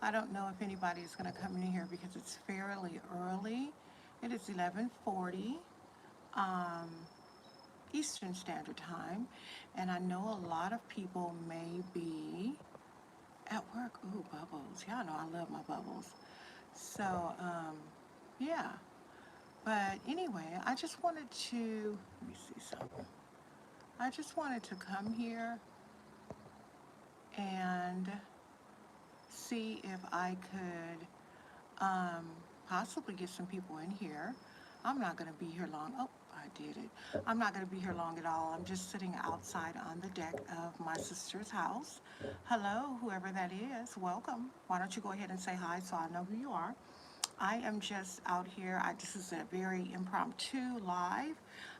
I don't know if anybody is going to come in here because it's fairly early. It is 11:40 um, Eastern Standard Time, and I know a lot of people may be at work. Ooh, bubbles. Y'all know I love my bubbles. So, yeah. But anyway, I just wanted to, let me see something. I just wanted to come here and see if I could possibly get some people in here. I'm not going to be here long. Oh, I did it. I'm not going to be here long at all. I'm just sitting outside on the deck of my sister's house. Hello, whoever that is. Welcome. Why don't you go ahead and say hi so I know who you are? I am just out here. This is a very impromptu live.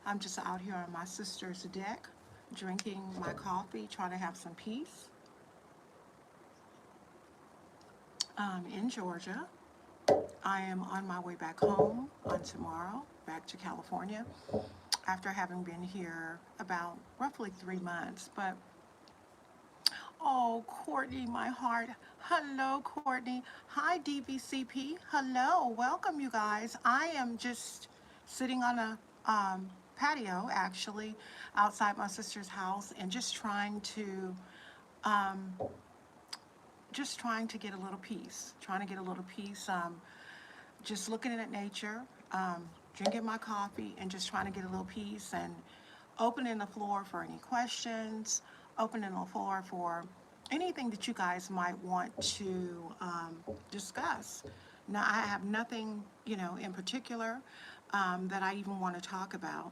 I'm just out here on my sister's deck, drinking my coffee, trying to have some peace in Georgia. I am on my way back home on tomorrow, back to California, after having been here about roughly 3 months. But, oh, Courtney, my heart. Hello, Courtney. Hi, DVCP. Hello. Welcome, you guys. I am just sitting on a patio, actually, outside my sister's house and um, just trying to get a little peace, trying to get a little peace. Just looking at nature, drinking my coffee, and just trying to get a little peace and opening the floor for any questions, opening the floor for anything that you guys might want to discuss. Now, I have nothing, in particular that I even want to talk about.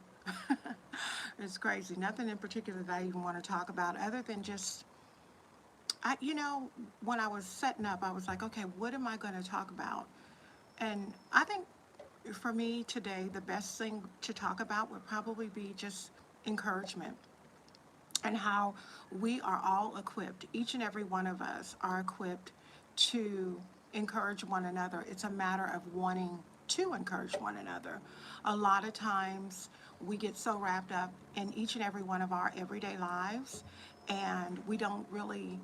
It's crazy. Nothing in particular that I even want to talk about other than just, when I was setting up, I was like, okay, what am I going to talk about? And I think for me today, the best thing to talk about would probably be just encouragement and how we are all equipped. Each and every one of us are equipped to encourage one another. It's a matter of wanting to encourage one another. A lot of times we get so wrapped up in each and every one of our everyday lives, and we don't really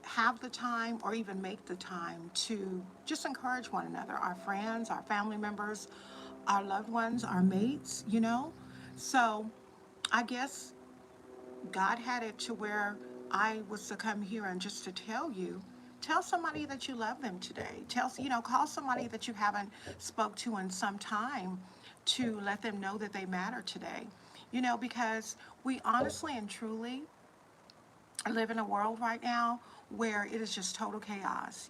have the time or even make the time to just encourage one another, our friends, our family members, our loved ones, our mates. So I guess God had it to where I was to come here and just to tell somebody that you love them today. Call somebody that you haven't spoke to in some time to let them know that they matter today. Because we honestly and truly live in a world right now where it is just total chaos.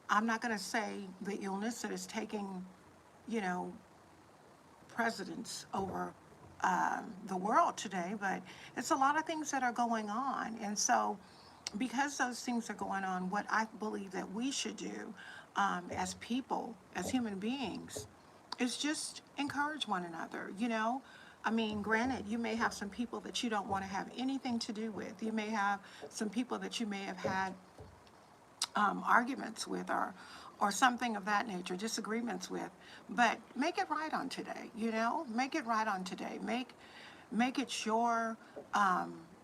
I'm not going to say the illness that is taking, you know, precedence over the world today, but it's a lot of things that are going on. And so, because those things are going on, what I believe that we should do as people, as human beings, is just encourage one another. I mean, granted, you may have some people that you don't want to have anything to do with. You may have some people that you may have had arguments with, or something of that nature, disagreements with. But make it right on today. Make it right on today. Make it your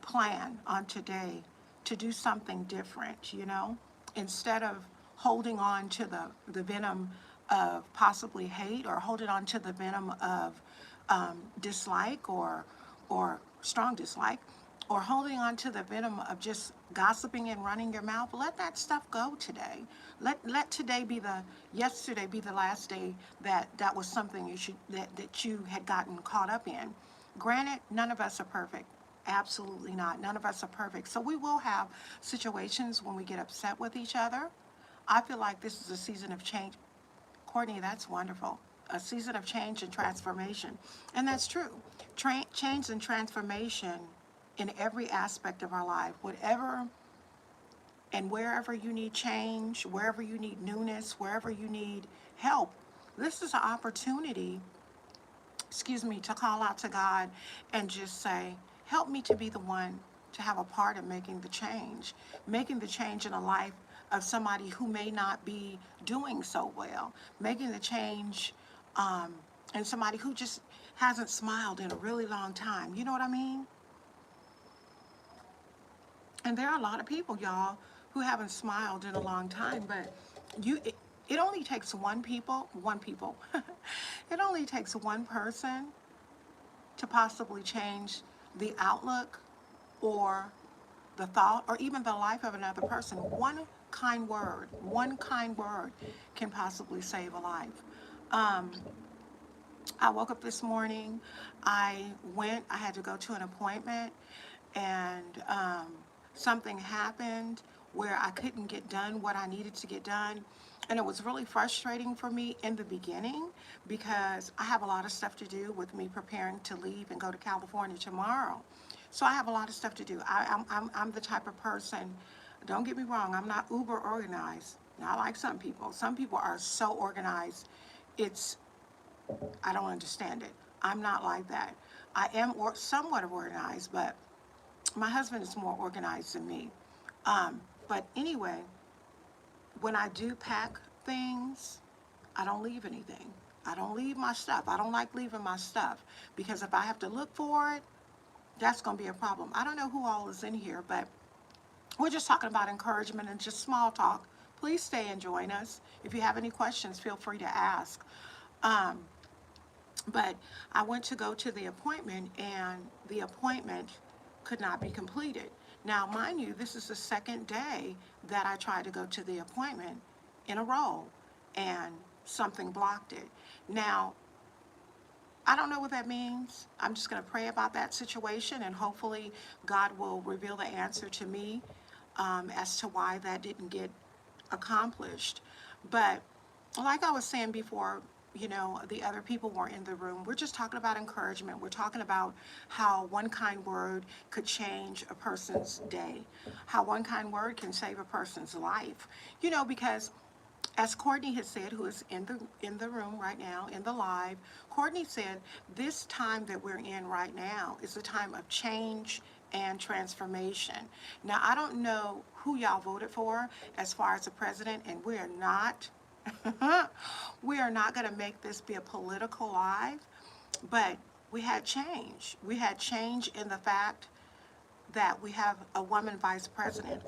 plan on today to do something different. Instead of holding on to the venom of possibly hate, or holding on to the venom of dislike, or strong dislike, or holding on to the venom of just gossiping and running your mouth. Let that stuff go today. Let today be yesterday be the last day that was something that you had gotten caught up in. Granted, none of us are perfect. Absolutely not. None of us are perfect. So we will have situations when we get upset with each other. I feel like this is a season of change. Courtney, that's wonderful. A season of change and transformation. And that's true. Change and transformation in every aspect of our life. Whatever and wherever you need change, wherever you need newness, wherever you need help, this is an opportunity, to call out to God and just say, help me to be the one to have a part in making the change in a life of somebody who may not be doing so well, making the change in somebody who just hasn't smiled in a really long time. You know what I mean? And there are a lot of people, y'all, who haven't smiled in a long time, but you, it only takes one people, it only takes one person to possibly change the outlook or the thought or even the life of another person. One kind word can possibly save a life. Um, I woke up this morning, I had to go to an appointment, and something happened where I couldn't get done what I needed to get done. And it was really frustrating for me in the beginning because I have a lot of stuff to do with me preparing to leave and go to California tomorrow. So I have a lot of stuff to do. I'm the type of person, don't get me wrong, I'm not uber organized. Not like some people. Some people are so organized, it's I don't understand it. I'm not like that. I am somewhat organized, but my husband is more organized than me. But anyway, when I do pack things, I don't leave anything. I don't leave my stuff. I don't like leaving my stuff because if I have to look for it, that's going to be a problem. I don't know who all is in here, but we're just talking about encouragement and just small talk. Please stay and join us. If you have any questions, feel free to ask. Um, But I went to go to the appointment, and the appointment could not be completed. Now, mind you, this is the second day that I tried to go to the appointment in a row, and something blocked it. Now, I don't know what that means. I'm just going to pray about that situation, and hopefully God will reveal the answer to me as to why that didn't get accomplished. But like I was saying before, the other people were in the room. We're just talking about encouragement. We're talking about how one kind word could change a person's day, how one kind word can save a person's life. Because as Courtney has said, who is in the room right now, in the live, Courtney said this time that we're in right now is a time of change and transformation. Now, I don't know who y'all voted for as far as the president, and we are not we are not going to make this be a political live, but we had change. We had change in the fact that we have a woman vice president.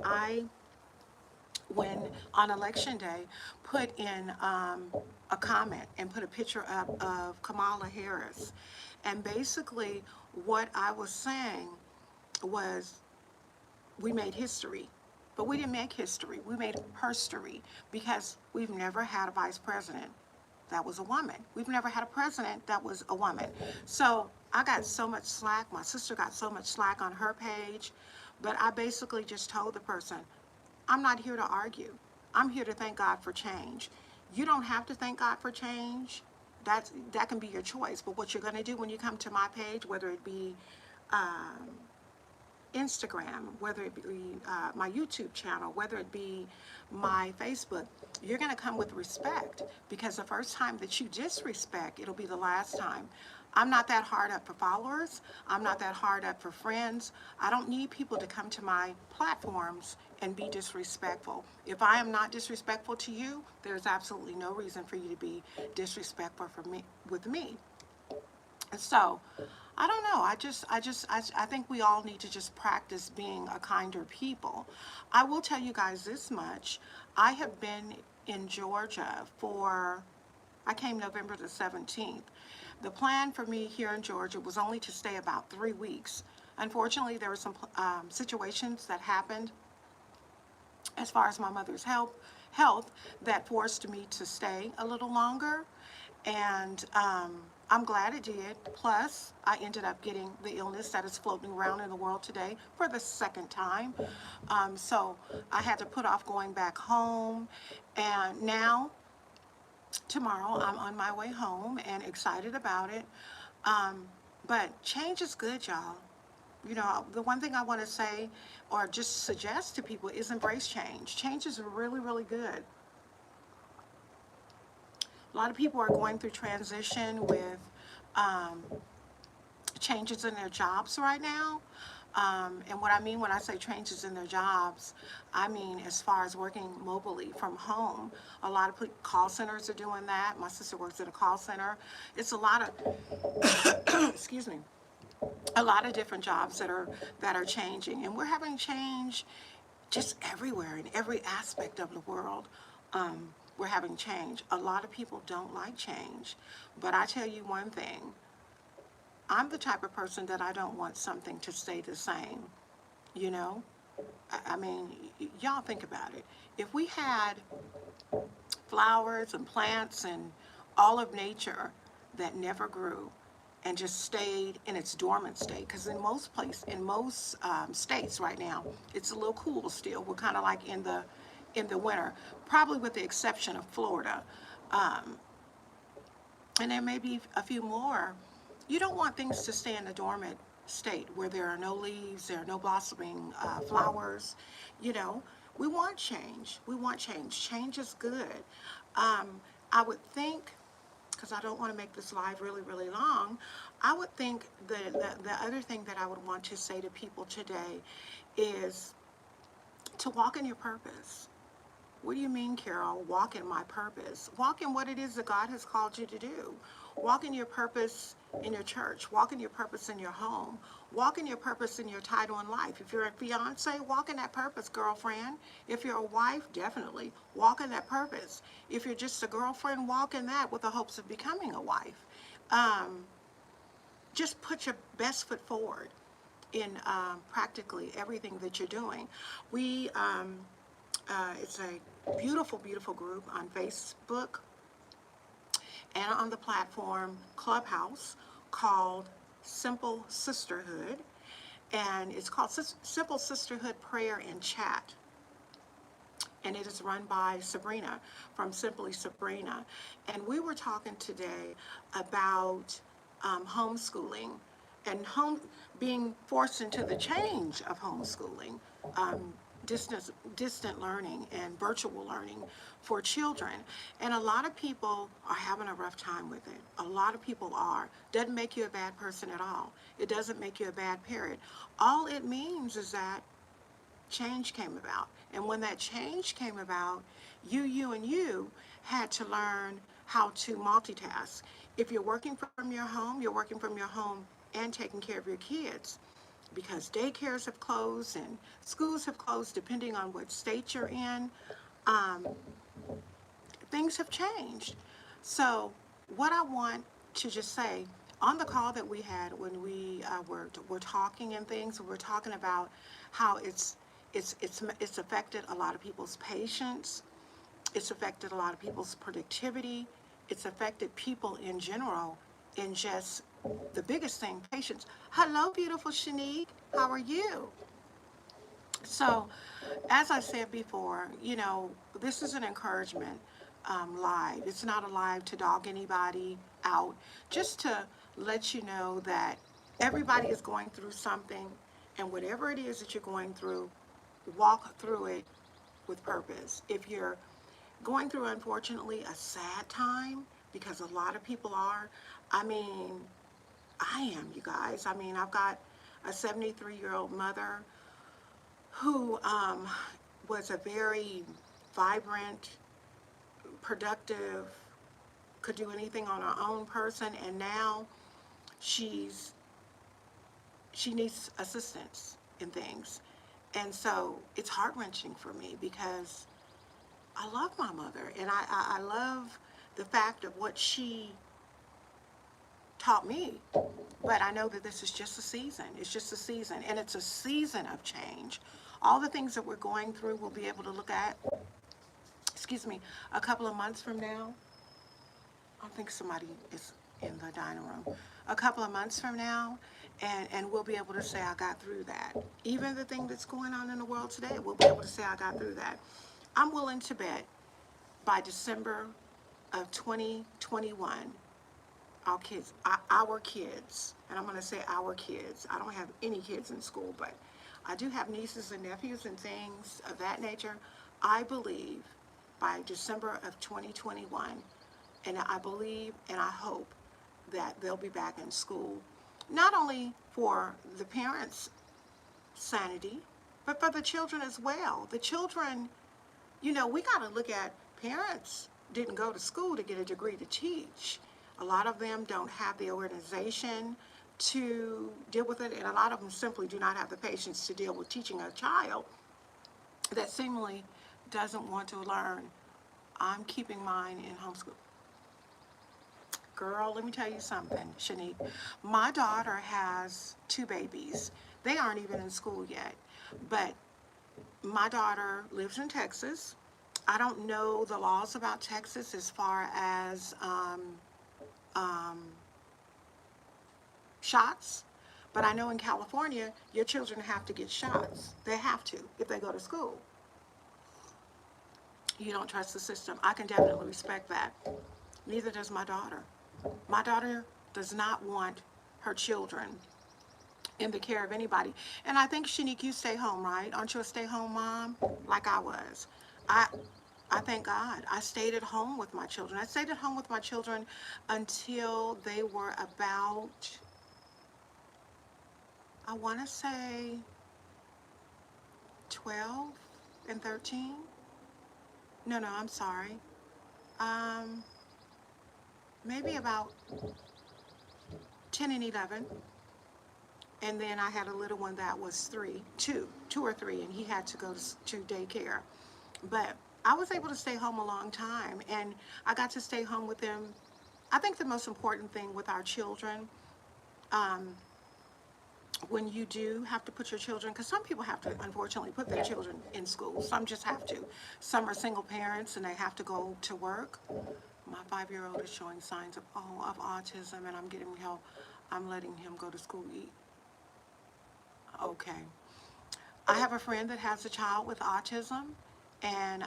When on election day, put in a comment and put a picture up of Kamala Harris. And basically, what I was saying was we made history. But we didn't make history. We made herstory because we've never had a vice president that was a woman. We've never had a president that was a woman. So I got so much slack. My sister got so much slack on her page. But I basically just told the person, I'm not here to argue. I'm here to thank God for change. You don't have to thank God for change. That can be your choice. But what you're going to do when you come to my page, whether it be Instagram, whether it be my YouTube channel, whether it be my Facebook, you're going to come with respect, because the first time that you disrespect, it'll be the last time. I'm not that hard up for followers. I'm not that hard up for friends. I don't need people to come to my platforms and be disrespectful. If I am not disrespectful to you, there's absolutely no reason for you to be disrespectful for me with me. And so, I don't know. I think we all need to just practice being a kinder people. I will tell you guys this much. I have been in Georgia I came November the 17th. The plan for me here in Georgia was only to stay about 3 weeks. Unfortunately, there were some situations that happened as far as my mother's health that forced me to stay a little longer. And I'm glad it did. Plus, I ended up getting the illness that is floating around in the world today for the second time. So I had to put off going back home. And now, tomorrow, I'm on my way home and excited about it. But change is good, y'all. The one thing I want to say or just suggest to people is embrace change. Change is really, really good. A lot of people are going through transition with changes in their jobs right now. And what I mean when I say changes in their jobs, I mean as far as working mobily from home. A lot of call centers are doing that. My sister works at a call center. It's a lot of, excuse me, a lot of different jobs that are changing. And we're having change just everywhere in every aspect of the world, we're having change. A lot of people don't like change, but I tell you one thing, I'm the type of person that I don't want something to stay the same, you know? I mean, y'all think about it. If we had flowers and plants and all of nature that never grew and just stayed in its dormant state, because in most states right now, it's a little cool still. We're kind of like in the winter, probably with the exception of Florida. Um, and there may be a few more. You don't want things to stay in a dormant state where there are no leaves, there are no blossoming flowers. You know, we want change. We want change. Change is good. Um, I would think, because I don't want to make this live really, really long, I would think the other thing that I would want to say to people today is to walk in your purpose. What do you mean, Carol? Walk in my purpose. Walk in what it is that God has called you to do. Walk in your purpose in your church. Walk in your purpose in your home. Walk in your purpose in your title in life. If you're a fiance, walk in that purpose, girlfriend. If you're a wife, definitely walk in that purpose. If you're just a girlfriend, walk in that with the hopes of becoming a wife. Um, just put your best foot forward in practically everything that you're doing. It's a beautiful, beautiful group on Facebook and on the platform Clubhouse called Simple Sisterhood. And it's called Simple Sisterhood Prayer and Chat. And it is run by Sabrina from Simply Sabrina. And we were talking today about homeschooling and being forced into the change of homeschooling, um, distant learning and virtual learning for children. And a lot of people are having a rough time with it. A lot of people are. Doesn't make you a bad person at all. It doesn't make you a bad parent. All it means is that change came about. And when that change came about, and you had to learn how to multitask. If you're working from your home, you're working from your home and taking care of your kids because daycares have closed and schools have closed depending on what state you're in. Um, Things have changed. So what I want to just say on the call that we had when we were talking and things, we're talking about how it's affected a lot of people's patience. It's affected a lot of people's productivity. It's affected people in general in just the biggest thing, patience. Hello, beautiful Shanique. How are you? So, as I said before, this is an encouragement live. It's not a live to dog anybody out, just to let you know that everybody is going through something, and whatever it is that you're going through, walk through it with purpose. If you're going through, unfortunately, a sad time, because a lot of people are, I mean, I am, you guys. I mean, I've got a 73-year-old mother who was a very vibrant, productive, could do anything on her own person, and now she's she needs assistance in things. And so it's heart-wrenching for me because I love my mother and I love the fact of what she taught me. But I know that this is just a season. It's just a season, and it's a season of change. All the things that we're going through, we'll be able to look at, excuse me, a couple of months from now. I think somebody is in the dining room. A couple of months from now, and we'll be able to say, I got through that. Even the thing that's going on in the world today, we'll be able to say, I got through that. I'm willing to bet by December of 2021, our kids, and I'm going to say our kids. I don't have any kids in school, but I do have nieces and nephews and things of that nature. I believe by December of 2021, and I believe and I hope that they'll be back in school, not only for the parents' sanity, but for the children as well. The children, we got to look at parents didn't go to school to get a degree to teach. A lot of them don't have the organization to deal with it, and a lot of them simply do not have the patience to deal with teaching a child that seemingly doesn't want to learn. I'm keeping mine in homeschool. Girl, let me tell you something, Shanique. My daughter has two babies. They aren't even in school yet. But my daughter lives in Texas. I don't know the laws about Texas as far as um, shots, but I know in California, your children have to get shots. They have to if they go to school. You don't trust the system. I can definitely respect that. Neither does my daughter. My daughter does not want her children in the care of anybody. And I think, Shanique, you stay home, right? Aren't you a stay-home mom like I was? I I thank God. I stayed at home with my children. I stayed at home with my children until they were about, I want to say 12 and 13. No, no, I'm sorry. Um, Maybe about 10 and 11. And then I had a little one that was two or three, and he had to go to daycare. But I was able to stay home a long time, and I got to stay home with them. I think the most important thing with our children, um, when you do have to put your children, because some people have to unfortunately put their children in school, some just have to. Some are single parents and they have to go to work. My 5-year-old is showing signs of autism, and I'm getting help. I'm letting him go to school. Okay. I have a friend that has a child with autism, and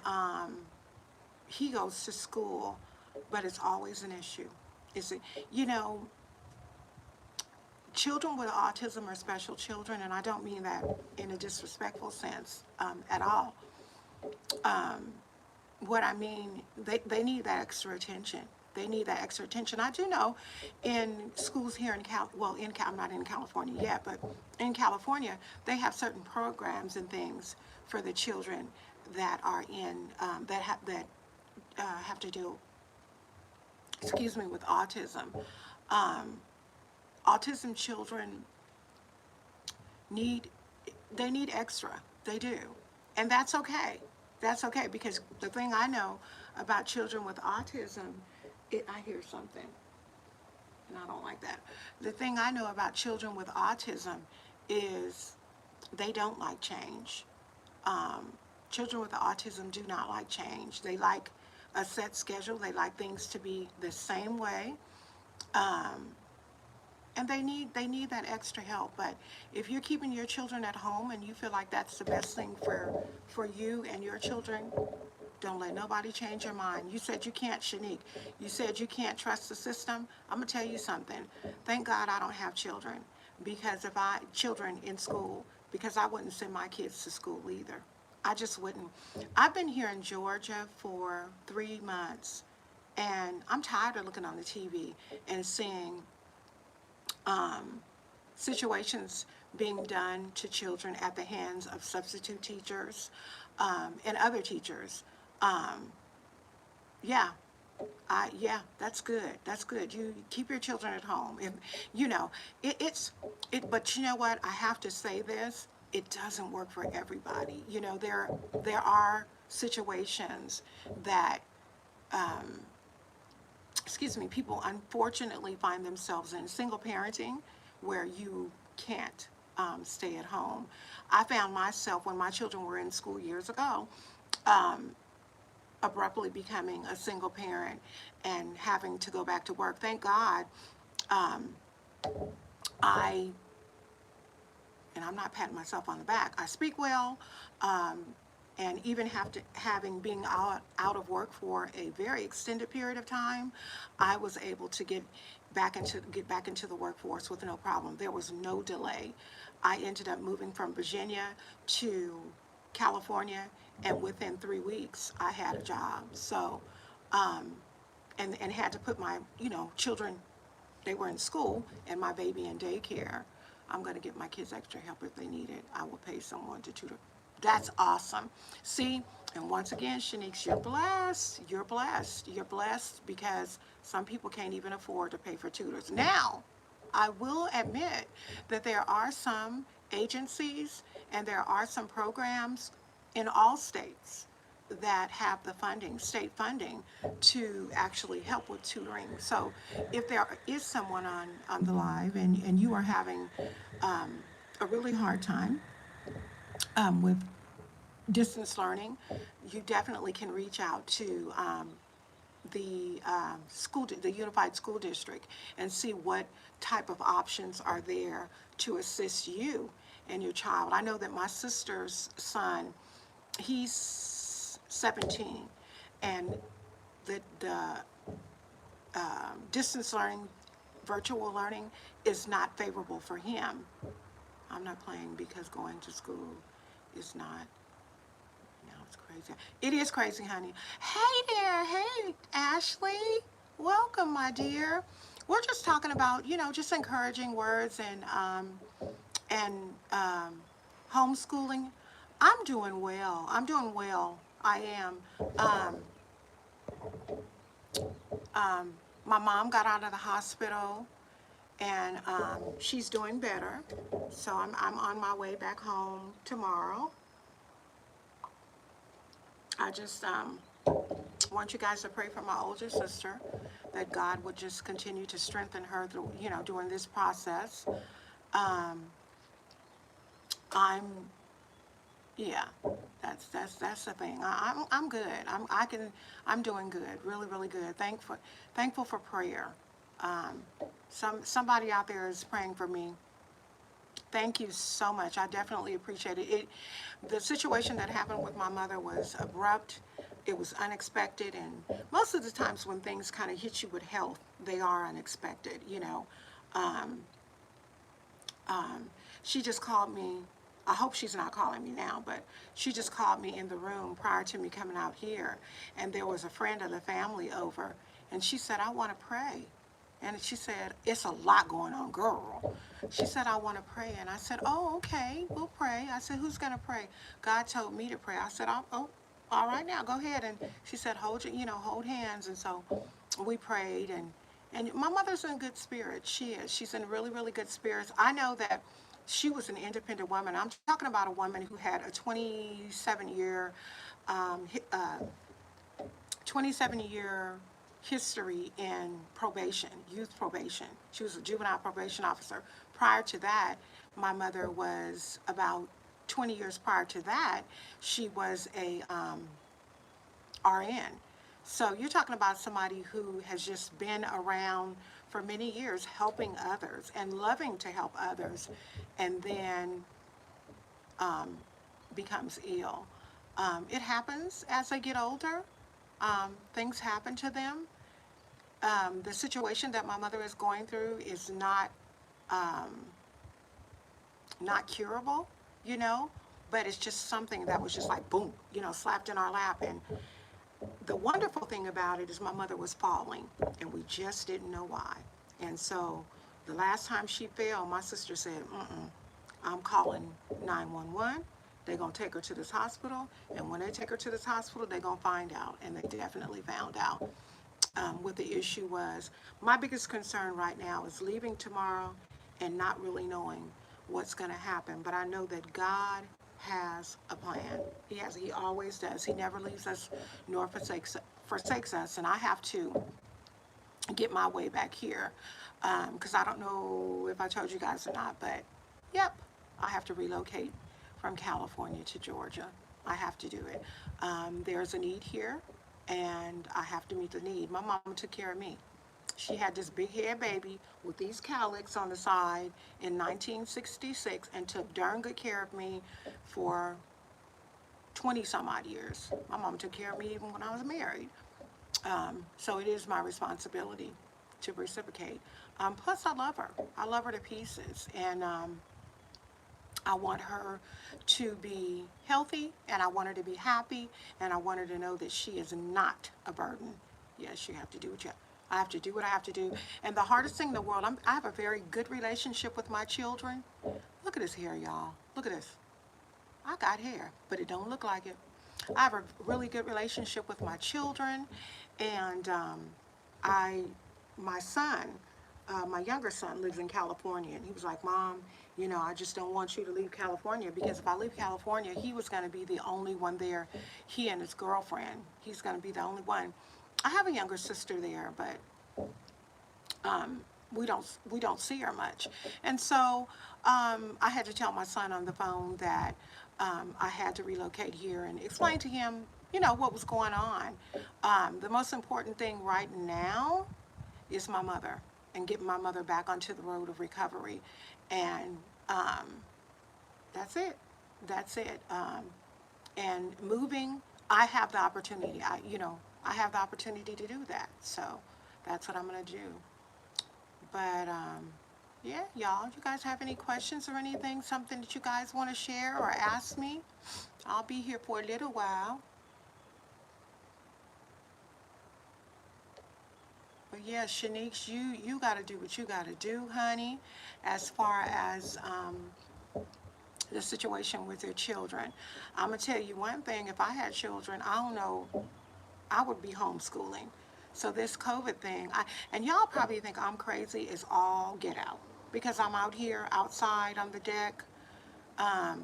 he goes to school, but it's always an issue. It's a, you know, children with autism are special children, and I don't mean that in a disrespectful sense at all. Um, what I mean, they need that extra attention. They need that extra attention. I do know in schools here in I'm not in California yet, but in California, they have certain programs and things for the children that are in, have to do, excuse me, with autism. Um, Autism children need, they need extra. They do. And that's okay. That's okay, because the thing I know about children with autism, I hear something, and I don't like that. The thing I know about children with autism is they don't like change. Um, Children with autism do not like change. They like a set schedule. They like things to be the same way. Um, and they need that extra help. But if you're keeping your children at home and you feel like that's the best thing for you and your children, don't let nobody change your mind. You said you can't, Shanique. You said you can't trust the system. I'm gonna tell you something. Thank God I don't have children, because if I children in school, because I wouldn't send my kids to school either. I just wouldn't. I've been here in Georgia for 3 months, and I'm tired of looking on the TV and seeing um, situations being done to children at the hands of substitute teachers and other teachers. Um, yeah, yeah, that's good. That's good. You keep your children at home. If you know, it's it. But you know what? I have to say this. It doesn't work for everybody. You know, there are situations that um, excuse me, people unfortunately find themselves in single parenting where you can't stay at home. I found myself when my children were in school years ago, um, abruptly becoming a single parent and having to go back to work. Thank God, um, I, and I'm not patting myself on the back, I speak well, um, and even having being out of work for a very extended period of time, I was able to get back into the workforce with no problem. There was no delay. I ended up moving from Virginia to California, and within 3 weeks, I had a job. So, um, and had to put my children, they were in school, and my baby in daycare. I'm going to give my kids extra help if they need it. I will pay someone to tutor. That's awesome. See, and once again, Shanique, you're blessed. You're blessed. You're blessed because some people can't even afford to pay for tutors. Now, I will admit that there are some agencies and there are some programs. in all states that have the funding, state funding, to actually help with tutoring. So if there is someone on the live and you are having a really hard time with distance learning, you definitely can reach out to the Unified School District and see what type of options are there to assist you and your child. I know that my sister's son, he's 17, and the distance learning, virtual learning, is not favorable for him. I'm not playing because going to school is not. No, it's crazy. It is crazy, honey. Hey there. Hey, Ashley. Welcome, my dear. We're just talking about, just encouraging words and homeschooling. I'm doing well. I'm doing well. I am. Um, my mom got out of the hospital and she's doing better. So I'm on my way back home tomorrow. I just want you guys to pray for my older sister, that God would just continue to strengthen her through, during this process. Um, I'm, yeah, that's the thing. I'm good. I'm doing good. Really, really good. Thankful for prayer. Um, somebody out there is praying for me. Thank you so much. I definitely appreciate it. The situation that happened with my mother was abrupt. It was unexpected, and most of the times when things kind of hit you with health, they are unexpected. Um, um, she just called me. I hope she's not calling me now, but she just called me in the room prior to me coming out here, and there was a friend of the family over, and she said, "I want to pray." And she said, "It's a lot going on, girl." She said, "I want to pray." And I said, "Oh, okay, we'll pray." I said, "Who's going to pray?" God told me to pray. I said, "Oh, all right now, go ahead." And she said, hold hands." And so we prayed, and my mother's in good spirits. She is. She's in really, really good spirits. I know that she was an independent woman. I'm talking about a woman who had a 27-year um, 27-year history in probation, youth probation. She was a juvenile probation officer. Prior to that, my mother was about 20 years prior to that, she was a RN. So you're talking about somebody who has just been around for many years helping others and loving to help others, and then um, becomes ill. It happens as they get older. Things happen to them. The situation that my mother is going through is um, not curable, you know, but it's just something that was just like boom, slapped in our lap. And the wonderful thing about it is my mother was falling, and we just didn't know why. And so the last time she fell, my sister said, I'm calling 911. They're going to take her to this hospital, and when they take her to this hospital, they're going to find out. And they definitely found out what the issue was. My biggest concern right now is leaving tomorrow and not really knowing what's going to happen. But I know that God has a plan. He always does. He never leaves us nor forsakes us. And I have to get my way back here because I don't know if I told you guys or not, but yep, I have to relocate from California to Georgia. I have to do it. There's a need here, and I have to meet the need. My mom took care of me. She had this big head baby with these cowlicks on the side in 1966 and took darn good care of me for 20 some odd years. My mom took care of me even when I was married. So it is my responsibility to reciprocate. Plus, I love her. I love her to pieces. And I want her to be healthy, and I want her to be happy, and I want her to know that she is not a burden. Yes, you have to do what you have. I have to do what I have to do. And the hardest thing in the world, I have a very good relationship with my children. Look at this hair, y'all. Look at this. I got hair, but it don't look like it. I have a really good relationship with my children, and I, my son, my younger son lives in California, and he was like, Mom, you know, I just don't want you to leave California, because if I leave California, he was going to be the only one there. He and his girlfriend, he's going to be the only one. I have a younger sister there, but we don't see her much. And so I had to tell my son on the phone that I had to relocate here and explain to him, you know, what was going on. The most important thing right now is my mother, and getting my mother back onto the road of recovery. And that's it. That's it. And moving, I have the opportunity. I have the opportunity to do that. So that's what I'm going to do. But yeah, y'all, you guys have any questions or anything, something that you guys want to share or ask me? I'll be here for a little while. But yeah, Shanice, you got to do what you got to do, honey, as far as the situation with your children. I'm going to tell you one thing. If I had children, I don't know, I would be homeschooling. So this COVID thing, and y'all probably think I'm crazy, is all get out, because I'm out here outside on the deck. I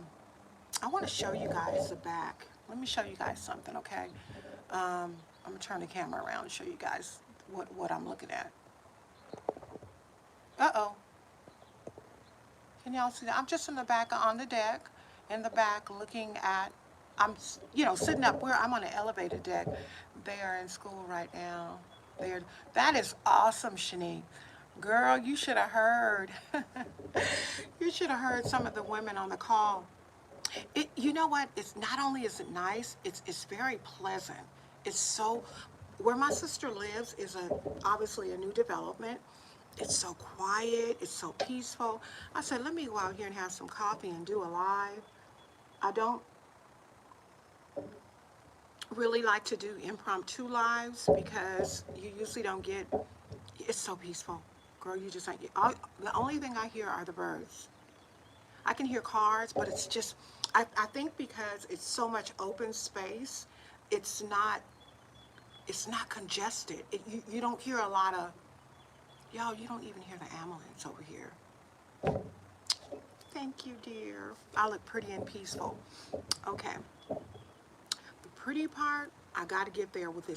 want to show you guys the back. Let me show you guys something, okay? I'm going to turn the camera around and show you guys what I'm looking at. Uh-oh. Can y'all see that? I'm just in the back on the deck, in the back looking at, I'm, sitting up where I'm on an elevated deck. They are in school right now. That is awesome, Shanique. Girl, you should have heard. You should have heard some of the women on the call. You know what? It's not only is it nice, it's very pleasant. It's so, where my sister lives is obviously a new development. It's so quiet, it's so peaceful. I said, let me go out here and have some coffee and do a live. I don't really like to do impromptu lives because you usually don't get, it's so peaceful. Girl, you just, the only thing I hear are the birds. I can hear cars, but it's just, I think because it's so much open space, it's not congested. You don't hear a lot of, y'all, you don't even hear the ambulance over here. Thank you, dear. I look pretty and peaceful. Okay. The pretty part, I got to get there with this